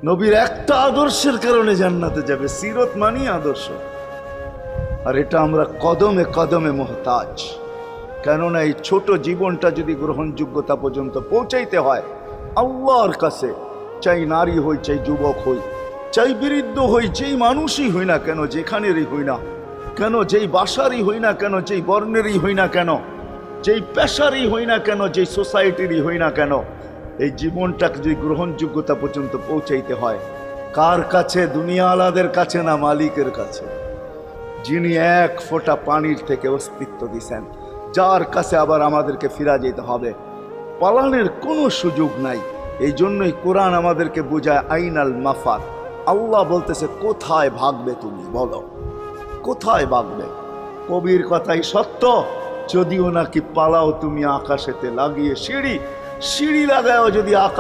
নবীর একটা আদর্শের কারণে জান্নাতে যাবে। সিরত মানি আদর্শ। আর এটা আমরা কদমে কদমে মুহতাজ। কেননা এই ছোট জীবনটা যদি গ্রহণযোগ্যতা পর্যন্ত পৌঁছাইতে হয় আল্লাহর কাছে, চাই নারী হই, চাই যুবক হই, চাই বৃদ্ধ হই, যেই মানুষই হই না কেন, যেখানেরই হই না কেন, যেই বাসারই হই না কেন, যেই বর্ণেরই হই না কেন, যেই পেশারই হই না কেন, যেই সোসাইটিরই হই না কেন, এই জীবনটাকে যদি গ্রহণযোগ্যতা পর্যন্ত পৌঁছাইতে হয় কার কাছে? দুনিয়াওয়ালাদের কাছে না, মালিকের কাছে, যিনি এক ফোঁটা পানির থেকে অস্তিত্ব দিছেন, যার কাছে আবার আমাদেরকে ফিরা যেতে হবে। পালানের কোনো সুযোগ নাই। এই জন্যই কোরআন আমাদেরকে বোঝায় আইনাল মাফার। আল্লাহ বলতেছে কোথায় ভাগবে তুমি, বলো কোথায় ভাগবে? কবির কথাই সত্য, যদিও নাকি পালাও তুমি আকাশেতে লাগিয়ে সিঁড়ি, সিঁড়ি লাগাও যদি আকাশ